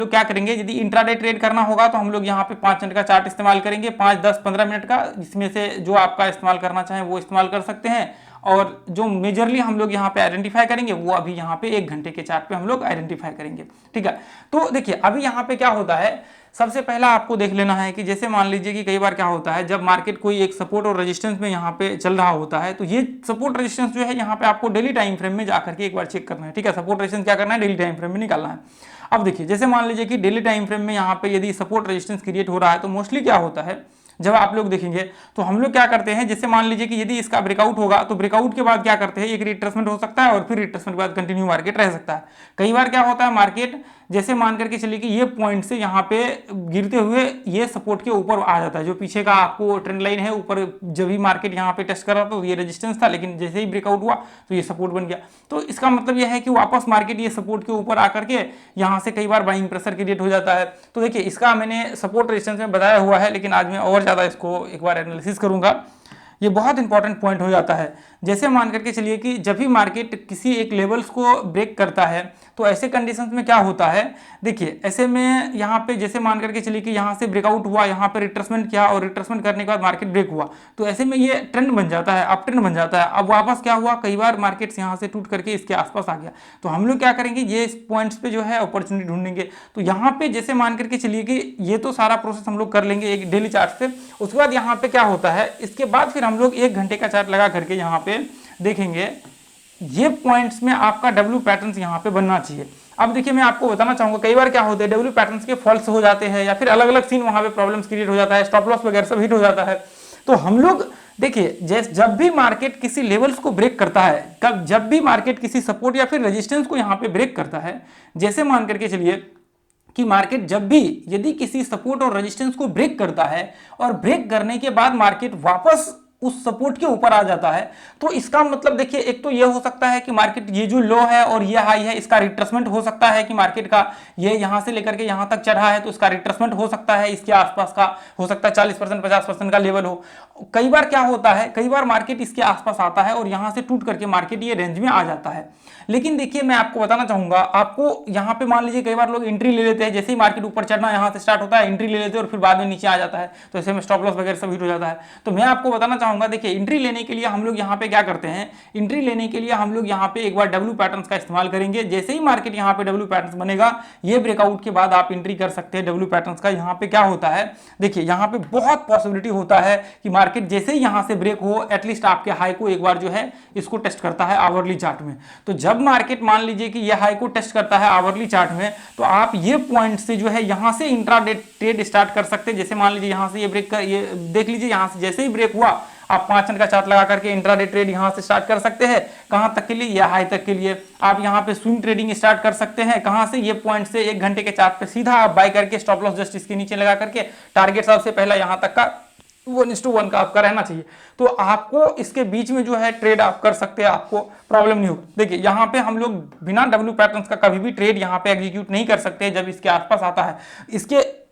तो क्या करेंगे, यदि इंट्राडे ट्रेड करना होगा तो हम लोग यहाँ पे 5 मिनट का चार्ट इस्तेमाल करेंगे, 5, 10, 15 मिनट का, जिसमें से जो आपका इस्तेमाल करना चाहें वो इस्तेमाल कर सकते हैं। और जो मेजरली हम लोग यहाँ पे आइडेंटिफाई करेंगे वो अभी यहाँ पे 1 घंटे के चार्ट पे हम लोग आइडेंटिफाई करेंगे। ठीक है, तो देखिए अभी यहाँ पे क्या होता है, सबसे पहला आपको देख लेना है कि जैसे मान लीजिए कि कई बार क्या होता है, जब मार्केट कोई एक सपोर्ट और रेजिस्टेंस में यहाँ पे चल रहा होता है, तो ये सपोर्ट रेजिस्टेंस जो है यहाँ पे आपको डेली टाइम फ्रेम में जाकर के एक बार चेक करना है। ठीक है, सपोर्ट रेजिस्टेंस क्या करना है, डेली टाइम फ्रेम में निकालना है। अब देखिए जैसे मान लीजिए कि डेली टाइम फ्रेम में यहाँ पे यदि सपोर्ट रेजिस्टेंस क्रिएट हो रहा है, तो मोस्टली क्या होता है, जब आप लोग देखेंगे तो हम लोग क्या करते हैं, जैसे मान लीजिए कि यदि इसका ब्रेकआउट होगा तो ब्रेकआउट के बाद क्या करते हैं, एक रिट्रेसमेंट हो सकता है और फिर रिट्रेसमेंट के बाद कंटिन्यू मार्केट रह सकता है। कई बार क्या होता है, मार्केट जैसे मान करके चलिए कि ये पॉइंट से यहाँ पे गिरते हुए ये सपोर्ट के ऊपर आ जाता है, जो पीछे का आपको ट्रेंड लाइन है ऊपर, जब भी मार्केट यहाँ पे टेस्ट कर रहा था तो ये रेजिस्टेंस था, लेकिन जैसे ही ब्रेकआउट हुआ तो ये सपोर्ट बन गया। तो इसका मतलब यह है कि वापस मार्केट ये सपोर्ट के ऊपर आकर के यहाँ से कई बार बाइंग प्रेशर क्रिएट हो जाता है। तो देखिए इसका मैंने सपोर्ट रेजिस्टेंस में बताया हुआ है, लेकिन आज मैं और ज़्यादा इसको एक बार एनालिसिस करूंगा। ये बहुत इंपॉर्टेंट पॉइंट हो जाता है। जैसे मान करके चलिए कि जब भी मार्केट किसी एक लेवल्स को ब्रेक करता है तो ऐसे कंडीशंस में क्या होता है, देखिए ऐसे में यहाँ पे जैसे मान करके चलिए कि यहाँ से ब्रेकआउट हुआ, यहाँ पे रिट्रेसमेंट किया और रिट्रेसमेंट करने के बाद मार्केट ब्रेक हुआ, तो ऐसे में ये ट्रेंड बन जाता है, अप ट्रेंड बन जाता है। अब वापस क्या हुआ, कई बार मार्केट्स यहाँ से टूट करके इसके आसपास आ गया, तो हम लोग क्या करेंगे, ये पॉइंट्स पे जो है अपॉर्चुनिटी ढूंढेंगे। तो यहाँ पे जैसे मान करके चलिए कि ये तो सारा प्रोसेस हम लोग कर लेंगे एक डेली चार्ट पे। उसके बाद यहाँ पे क्या होता है, इसके बाद फिर हम लोग 1 घंटे का चार्ट लगा करके यहाँ पे देखेंगे, ये पॉइंट्स में आपका डब्ल्यू पैटर्न्स यहाँ पे बनना चाहिए। अब देखिए मैं आपको बताना चाहूंगा, कई बार क्या होता है, डब्ल्यू पैटर्न्स के फॉल्स हो जाते हैं या फिर अलग अलग सीन वहां पे प्रॉब्लम्स क्रिएट हो जाता है, स्टॉप लॉस वगैरह सब हिट हो जाता है। तो हम लोग देखिए जब भी मार्केट किसी लेवल्स को ब्रेक करता है, जब भी मार्केट किसी सपोर्ट या फिर रेजिस्टेंस को यहाँ पे ब्रेक करता है, जैसे मान करके चलिए कि मार्केट जब भी यदि किसी सपोर्ट और रेजिस्टेंस को ब्रेक करता है और ब्रेक करने के बाद मार्केट वापस उस सपोर्ट के ऊपर आ जाता है, तो इसका मतलब देखिए एक तो ये हो सकता है कि मार्केट ये जो लो है और ये हाई है इसका रिट्रेसमेंट हो सकता है, कि मार्केट का ये यहां से लेकर के यहां तक चढ़ा है तो इसका रिट्रेसमेंट हो सकता है, इसके आसपास का हो सकता है 40% 50% का लेवल हो। कई बार क्या होता है, कई बार मार्केट इसके आसपास आता है और यहां से टूट करके मार्केट ये रेंज में आ जाता है। लेकिन देखिए मैं आपको बताना चाहूंगा, आपको यहाँ पे मान लीजिए कई बार लोग एंट्री ले लेते हैं, जैसे ही मार्केट ऊपर चढ़ना यहाँ से स्टार्ट होता है एंट्री ले लेते हैं और फिर बाद में नीचे आ जाता है, तो ऐसे में स्टॉप लॉस वगैरह सब हिट हो जाता है। तो मैं आपको बताना चाहूंगा, देखिए एंट्री लेने के लिए हम लोग यहाँ पे क्या करते हैं, एंट्री लेने के लिए हम लोग यहाँ पे एक बार डब्ल्यू पैटर्न्स का इस्तेमाल करेंगे। जैसे ही मार्केट यहाँ पे डब्ल्यू पैटर्न्स बनेगा, ये ब्रेकआउट के बाद आप एंट्री कर सकते हैं डब्ल्यू पैटर्न्स का। यहाँ पे क्या होता है, देखिए यहाँ पे बहुत पॉसिबिलिटी होता है कि मार्केट जैसे ही यहाँ से ब्रेक हो, एटलीस्ट आपके हाई को एक बार जो है इसको टेस्ट करता है आवरली चार्ट में। तो जब मार्केट मान लीजिए कि ये हाई को टेस्ट करता है आवरली चार्ट में, तो आप ये पॉइंट से जो है यहां से इंट्राडे ट्रेड स्टार्ट कर सकते हैं। जैसे मान लीजिए यहां से ये ब्रेक कर, ये देख लीजिए यहां से जैसे ही ब्रेक हुआ आप 5 मिनट का चार्ट लगा करके इंट्राडे ट्रेड यहां से स्टार्ट कर सकते हैं। कहां तक के लिए, या हाई तक के लिए। आप यहां पे स्विंग ट्रेडिंग स्टार्ट कर सकते हैं, कहां से, ये पॉइंट से 1 घंटे के चार्ट पे सीधा आप बाय करके स्टॉप लॉस जस्ट इसके नीचे लगा करके टारगेट सबसे पहला यहां तक का 1:1 का आपका रहना चाहिए। तो आपको इसके बीच में जो है ट्रेड आप कर सकते हैं, आपको प्रॉब्लम नहीं होगी। देखिए यहाँ पे हम लोग बिना डब्ल्यू पैटर्न्स का कभी भी ट्रेड यहाँ पे एग्जीक्यूट नहीं कर सकते जब इसके आसपास आता है।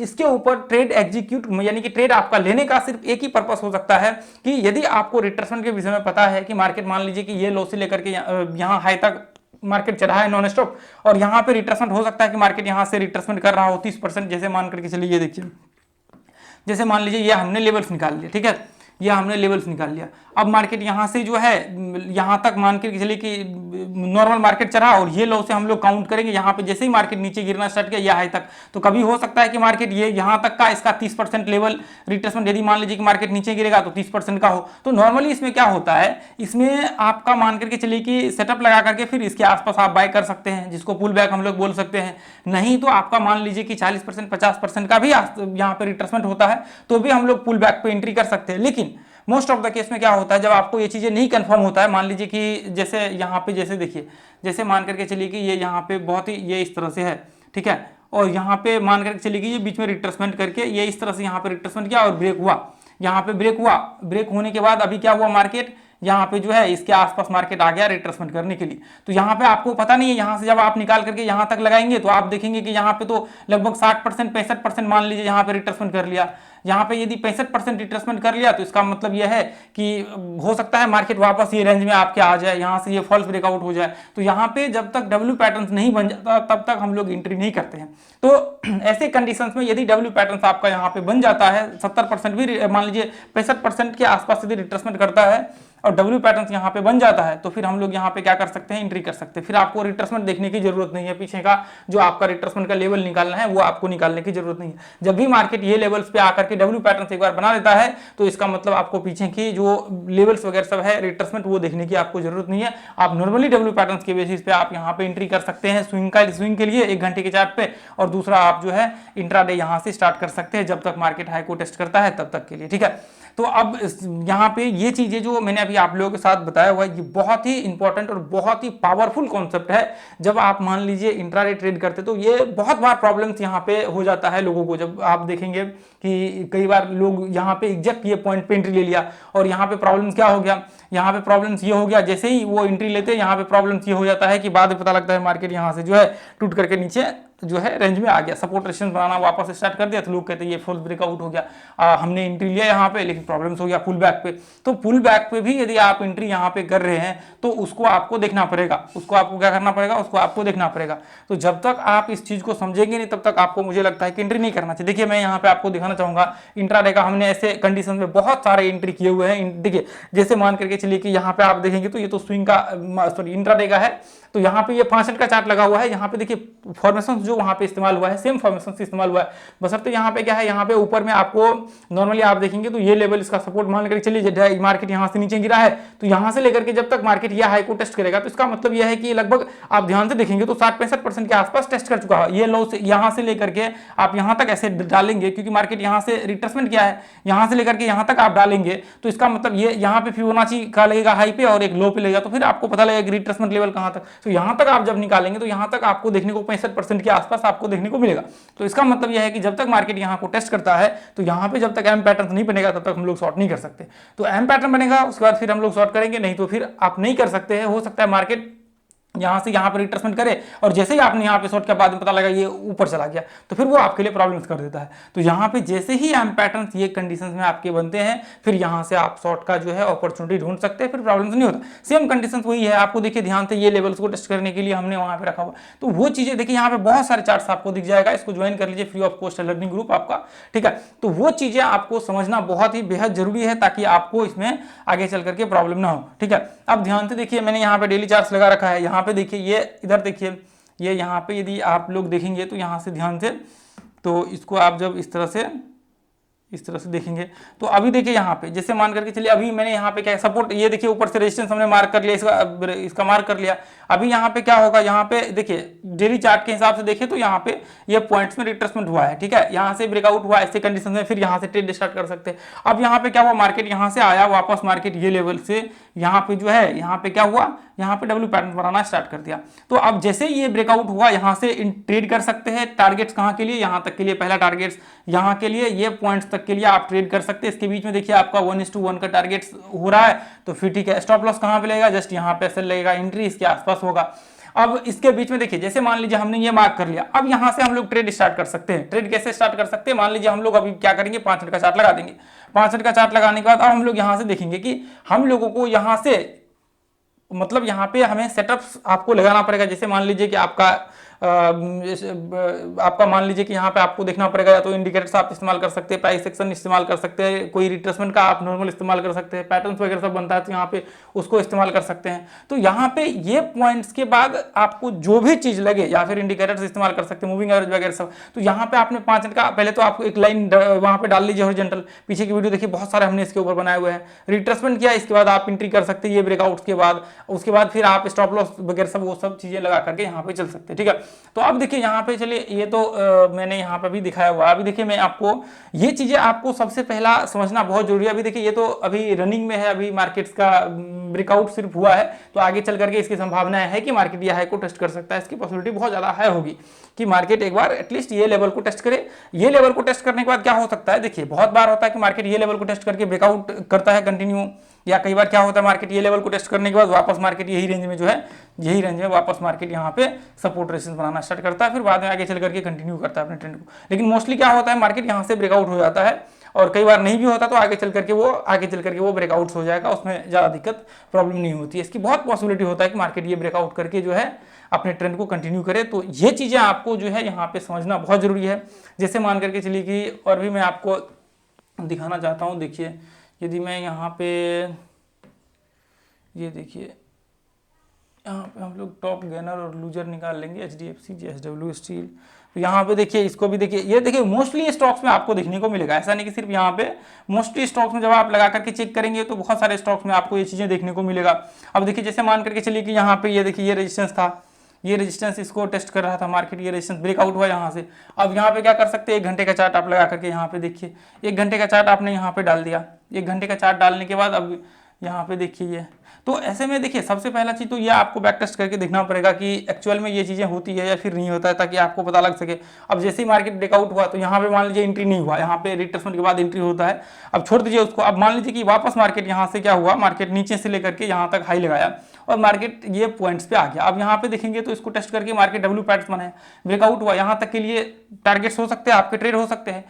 इसके ऊपर ट्रेड एग्जीक्यूट यानी कि ट्रेड आपका लेने का सिर्फ एक ही पर्पस हो सकता है कि यदि आपको रिट्रेसमेंट के विषय में पता है कि मार्केट मान लीजिए कि ये लो से लेकर के यहाँ हाई तक मार्केट चढ़ा है नॉन स्टॉप, और यहाँ पे रिट्रेसमेंट हो सकता है कि मार्केट यहाँ से रिट्रेसमेंट कर रहा हो 30%। जैसे मान करके चलिए, ये देखिए जैसे मान लीजिए ये हमने लेवल्स निकाल लिया, ठीक है, ये हमने लेवल्स निकाल लिया। अब मार्केट यहाँ से जो है यहाँ तक मान के चलिए कि नॉर्मल मार्केट चढ़ा और ये लो से हम लोग काउंट करेंगे यहाँ पे जैसे ही मार्केट नीचे गिरना स्टार्ट किया या हाई तक, तो कभी हो सकता है कि मार्केट ये यहाँ तक का इसका 30% लेवल रिट्रेसमेंट, यदि मान लीजिए कि मार्केट नीचे गिरेगा तो 30% का हो। तो नॉर्मली इसमें क्या होता है, इसमें आपका मान करके चलिए कि सेटअप लगा करके फिर इसके आसपास आप बाय कर सकते हैं, जिसको पुल बैक हम लोग बोल सकते हैं। नहीं तो आपका मान लीजिए कि 40% 50% का भी यहाँ पे रिट्रेसमेंट होता है, तो भी हम लोग पुल बैक पे एंट्री कर सकते हैं। लेकिन मोस्ट ऑफ द केस में क्या होता है, जब आपको ये चीजें नहीं कंफर्म होता है, मान लीजिए कि जैसे यहाँ पे जैसे देखिए, जैसे मान करके चलिए कि ये यहाँ पे बहुत ही ये इस तरह से है, ठीक है, और यहाँ पे मान करके चलिए कि ये बीच में रिट्रेसमेंट करके ये इस तरह से यहाँ पे रिट्रेसमेंट किया और ब्रेक हुआ, यहाँ पे ब्रेक हुआ। ब्रेक होने के बाद अभी क्या हुआ, मार्केट यहाँ पे जो है इसके आसपास मार्केट आ गया रिट्रेसमेंट करने के लिए। तो यहाँ पे आपको पता नहीं है, यहाँ से जब आप निकाल करके यहाँ तक लगाएंगे तो आप देखेंगे कि यहाँ पे तो लगभग 60% 65% मान लीजिए यहाँ पे रिट्रेसमेंट कर लिया। यहाँ पे यदि 65% रिट्रेसमेंट कर लिया तो इसका मतलब यह है कि हो सकता है मार्केट वापस ये रेंज में आपके आ जाए, यहाँ से ये फॉल्स ब्रेकआउट हो जाए। तो यहाँ पे जब तक डब्ल्यू पैटर्न नहीं बन जाता तब तक हम लोग एंट्री नहीं करते हैं। तो ऐसे कंडीशंस में यदि डब्ल्यू पैटर्न आपका यहाँ पे बन जाता है, 70% भी मान लीजिए 65% के आसपास यदि रिट्रेसमेंट करता है और डब्ल्यू पैटर्न यहाँ पे बन जाता है, तो फिर हम लोग यहाँ पे क्या कर सकते हैं, एंट्री कर सकते हैं। फिर आपको रिट्रेसमेंट देखने की जरूरत नहीं है, पीछे का जो आपका रिट्रेसमेंट का लेवल निकालना है वो आपको निकालने की जरूरत नहीं है। जब भी मार्केट ये लेवल्स पे आकर के डब्ल्यू पैटर्न एक बार बना लेता है तो इसका मतलब आपको पीछे की जो लेवल्स वगैरह सब है रिट्रेसमेंट वो देखने की आपको जरूरत नहीं है। आप नॉर्मली डब्ल्यू पैटर्न के बेसिस पे आप यहाँ पे एंट्री कर सकते हैं स्विंग के लिए 1 घंटे के चार्ट पे, और दूसरा आप जो है इंट्राडे यहाँ से स्टार्ट कर सकते हैं जब तक मार्केट हाई को टेस्ट करता है तब तक के लिए, ठीक है। तो अब यहाँ पे ये चीजें जो मैंने अभी आप लोगों के साथ बताया हुआ है ये बहुत ही इंपॉर्टेंट और बहुत ही पावरफुल कॉन्सेप्ट है। जब आप मान लीजिए इंट्राडे ट्रेड करते तो ये बहुत बार प्रॉब्लम्स यहाँ पे हो जाता है लोगों को। जब आप देखेंगे कि कई बार लोग यहाँ पे एग्जैक्ट ये पॉइंट पे एंट्री ले लिया और यहाँ पे प्रॉब्लम्स क्या हो गया, यहाँ पे प्रॉब्लम्स ये हो गया, जैसे ही वो एंट्री लेते हैं यहाँ पे प्रॉब्लम्स ये हो जाता है कि बाद में पता लगता है मार्केट यहाँ से जो है टूट करके नीचे जो है रेंज में आ गया, सपोर्ट रेजिस्टेंस बनाना वापस स्टार्ट कर दिया। तो लोग कहते हैं ये फॉल्स ब्रेकआउट हो गया, हमने एंट्री लिया यहाँ पे लेकिन प्रॉब्लम्स हो गया पुल बैक पे। तो पुल बैक पे भी यदि आप एंट्री यहाँ पे कर रहे हैं तो उसको आपको देखना पड़ेगा, उसको आपको क्या करना पड़ेगा, उसको आपको देखना पड़ेगा। तो जब तक आप इस चीज को समझेंगे नहीं तब तक आपको मुझे लगता है कि एंट्री नहीं करना चाहिए। देखिए मैं यहाँ पे आपको दिखाना चाहूंगा इंट्राडे का, हमने ऐसे कंडीशन में बहुत सारे एंट्री किए हुए हैं। देखिए जैसे मान करके चलिए कि यहाँ पे आप देखेंगे तो ये तो स्विंग का सॉरी इंट्राडे का है, तो यहाँ पे ये 65 का चार्ट लगा हुआ है। यहाँ पे देखिए फॉर्मेशन जो वहाँ पे इस्तेमाल हुआ है सेम फॉर्मेशन से इस्तेमाल हुआ है, बशर्ते यहाँ पे क्या है, यहाँ पे ऊपर में आपको नॉर्मली आप देखेंगे तो ये लेवल इसका सपोर्ट मान लेकर चलिए मार्केट यहाँ से नीचे गिरा है तो यहाँ से लेकर के जब तक मार्केट ये हाई को टेस्ट करेगा तो इसका मतलब यह है कि लगभग आप ध्यान से देखेंगे तो 60-65% के आसपास टेस्ट कर चुका है। ये लो से यहाँ से लेकर के आप यहाँ तक ऐसे डालेंगे क्योंकि मार्केट यहाँ से रिट्रेसमेंट किया है, यहाँ से लेकर के यहाँ तक आप डालेंगे तो इसका मतलब ये यहाँ पे फिबोनाची का लगेगा हाई पे और एक लो पे लगेगा, तो फिर आपको पता लगेगा रिट्रेसमेंट लेवल कहाँ तक। तो यहाँ तक आप जब निकालेंगे तो यहाँ तक आपको देखने को 65% के आसपास आपको देखने को मिलेगा। तो इसका मतलब यह है कि जब तक मार्केट यहाँ को टेस्ट करता है तो यहाँ पे जब तक एम पैटर्न नहीं बनेगा तब तक हम लोग शॉर्ट नहीं कर सकते। तो एम पैटर्न बनेगा उसके बाद फिर हम लोग शॉर्ट करेंगे, नहीं तो फिर आप नहीं कर सकते हैं। हो सकता है मार्केट यहाँ से यहाँ पर रिट्रेसमेंट करे और जैसे ही आपने यहाँ पे शॉर्ट के बाद में पता लगा ये ऊपर चला गया तो फिर वो आपके लिए प्रॉब्लम्स कर देता है। तो यहाँ पे जैसे ही एम पैटर्न्स ये कंडीशंस में आपके बनते हैं फिर यहाँ से आप शॉर्ट का जो है अपॉर्चुनिटी ढूंढ सकते हैं, फिर प्रॉब्लम्स नहीं होता। सेम कंडीशंस वही है, आपको देखिए ध्यान से ये लेवल्स को टेस्ट करने के लिए हमने वहाँ पे रखा हुआ। तो वो चीजें देखिए यहाँ पे बहुत सारे चार्ट्स आपको दिख जाएगा, इसको ज्वाइन कर लीजिए, free of cost learning group आपका, ठीक है। तो वो चीजें आपको समझना बहुत ही बेहद जरूरी है ताकि आपको इसमें आगे चल करके प्रॉब्लम ना हो, ठीक है। अब ध्यान से देखिए मैंने यहाँ पे डेली चार्ट्स लगा रखा है, यहाँ पे देखिए ये इधर देखिए ये यहाँ पे यदि आप लोग देखेंगे तो यहाँ से ध्यान से, तो इसको आप जब इस तरह से देखेंगे तो अभी देखिए यहाँ पे जैसे मान करके चलिए अभी मैंने यहाँ पे क्या सपोर्ट, ये देखिए ऊपर से रेजिस्टेंस हमने मार्क कर लिया, इसका मार्क कर लिया। अभी यहाँ पे क्या होगा, यहाँ पे देखिए डेली चार्ट के हिसाब से देखिए तो यहाँ पे ये पॉइंट्स में रिट्रेसमेंट हुआ है, ठीक है। यहाँ से ब्रेकआउट हुआ, ऐसे कंडीशन में फिर यहाँ से ट्रेड स्टार्ट कर सकते हैं। अब यहाँ पे क्या हुआ, मार्केट यहाँ से आया वापस, मार्केट ये लेवल से यहाँ पे जो है यहाँ पे क्या हुआ, यहाँ पे डब्ल्यू पैटर्न बनाना स्टार्ट कर दिया। तो अब जैसे ये ब्रेकआउट हुआ यहाँ से ट्रेड कर सकते हैं। टारगेट्स कहाँ के लिए, यहाँ तक के लिए पहला टारगेट्स यहाँ के लिए, ये पॉइंट्स तक के लिए आप ट्रेड कर सकते हैं। इसके बीच में देखिए आपका 1:1 का टारगेट्स हो रहा है तो फिर ठीक है। स्टॉप लॉस कहाँ पे लगेगा, जस्ट यहाँ पे सेल लगेगा, एंट्री इसके आसपास होगा। अब इसके बीच में देखिए जैसे मान लीजिए हमने ये मार्क कर लिया, अब यहाँ से हम लोग ट्रेड स्टार्ट कर सकते हैं। ट्रेड कैसे स्टार्ट कर सकते हैं, मान लीजिए हम लोग अभी क्या करेंगे, 5 मिनट का चार्ट लगा देंगे। 5 मिनट का चार्ट लगाने के बाद अब हम लोग यहाँ से देखेंगे कि हम लोगों को यहाँ से मतलब यहाँ पे हमें सेटअप्स आपको लगाना पड़ेगा। जैसे मान लीजिए कि आपका मान लीजिए कि यहाँ पे आपको देखना पड़ेगा, या तो इंडिकेटर्स आप इस्तेमाल कर सकते हैं, प्राइस सेक्शन इस्तेमाल कर सकते हैं, कोई रिट्रेसमेंट का आप नॉर्मल इस्तेमाल कर सकते हैं, पैटर्न्स वगैरह सब बनता है तो यहाँ पे उसको इस्तेमाल कर सकते हैं। तो यहाँ पे ये पॉइंट्स के बाद आपको जो भी चीज लगे, या फिर इंडिकेटर्स इस्तेमाल कर सकते हैं, मूविंग एवरेज वगैरह सब। तो यहाँ पे आपने 5 मिनट का पहले तो आपको एक लाइन वहाँ पे डाल लीजिए हॉरिजॉन्टल, पीछे की वीडियो देखिए बहुत सारे हमने इसके ऊपर बनाए हुए हैं। रिट्रेसमेंट किया, इसके बाद आप एंट्री कर सकते हैं ये ब्रेकआउट्स के बाद, उसके बाद फिर आप स्टॉप लॉस वगैरह सब वो सब चीजें लगा करके यहाँ पे चल सकते हैं, ठीक है। तो अब देखिए यहाँ पे चलिए ये तो मैंने यहाँ पे भी दिखाया हुआ। अभी देखिए मैं आपको ये चीजें आपको सबसे पहला समझना बहुत जरूरी है। अभी देखिए ये तो अभी रनिंग में है, अभी मार्केट्स का ब्रेकआउट सिर्फ हुआ है तो आगे चल करके इसकी संभावना है कि मार्केट ये हाई को टेस्ट कर सकता है। इसकी पॉसिबिलिटी बहुत ज़्यादा हाई होगी कि मार्केट एक बार एटलीस्ट ये लेवल को टेस्ट करे। ये लेवल को टेस्ट करने के बाद क्या हो सकता है, देखिए बहुत बार होता है कि मार्केट ये लेवल को टेस्ट करके ब्रेकआउट करता है कंटिन्यू, या कई बार क्या होता है मार्केट ये लेवल को टेस्ट करने के बाद वापस मार्केट यही रेंज में जो है, यही रेंज में वापस मार्केट यहाँ पे सपोर्ट रेजिस्टेंस बनाना स्टार्ट करता है, फिर बाद में आगे चल करके कंटिन्यू करता है अपने ट्रेंड को। लेकिन मोस्टली क्या होता है मार्केट यहाँ से ब्रेकआउट हो जाता है, और कई बार नहीं भी होता तो आगे चल करके वो ब्रेकआउट हो जाएगा, उसमें ज़्यादा दिक्कत प्रॉब्लम नहीं होती है। इसकी बहुत पॉसिबिलिटी होता है कि मार्केट ये ब्रेकआउट करके जो है अपने ट्रेंड को कंटिन्यू करे। तो ये चीज़ें आपको जो है यहाँ पे समझना बहुत जरूरी है। जैसे मान करके चलिए कि और भी मैं आपको दिखाना चाहता हूँ, देखिए यदि मैं यहाँ पे ये देखिए यहाँ पे हम लोग टॉप गेनर और लूजर निकाल लेंगे, HDFC, JSW स्टील। तो यहाँ पे देखिए इसको भी देखिए, ये देखिए मोस्टली स्टॉक्स में आपको देखने को मिलेगा, ऐसा नहीं कि सिर्फ यहाँ पे, मोस्टली स्टॉक्स में जब आप लगा करके चेक करेंगे तो बहुत सारे स्टॉक्स में आपको ये चीज़ें देखने को मिलेगा। अब देखिए जैसे मान करके चलिए कि यहाँ पे ये देखिए ये रेजिस्टेंस था, ये रेजिस्टेंस इसको टेस्ट कर रहा था मार्केट, ये रेजिस्टेंस ब्रेकआउट हुआ यहाँ से। अब यहाँ पे क्या कर सकते हैं, 1 घंटे का चार्ट आप लगा करके यहाँ पे देखिए, 1 घंटे का चार्ट आपने यहाँ पे डाल दिया। 1 घंटे का चार्ट डालने के बाद अब यहाँ पे देखिए ये, तो ऐसे में देखिए सबसे पहला चीज़ तो ये आपको बैक टेस्ट करके देखना पड़ेगा कि एक्चुअल में ये चीज़ें होती है या फिर नहीं होता है, ताकि आपको पता लग सके। अब जैसे ही मार्केट ब्रेकआउट हुआ तो यहाँ पे मान लीजिए एंट्री नहीं हुआ, यहाँ पे रिट्रेसमेंट के बाद एंट्री होता है, अब छोड़ दीजिए उसको। अब मान लीजिए कि वापस मार्केट यहाँ से क्या हुआ, मार्केट नीचे से लेकर के यहाँ तक हाई लगाया और मार्केट ये पॉइंट्स पे आ गया। अब यहाँ पे देखेंगे तो इसको टेस्ट करके मार्केट डब्ल्यू पैटर्न बनाए, ब्रेकआउट हुआ, यहाँ तक के लिए टारगेट्स हो सकते हैं, आपके ट्रेड हो सकते हैं।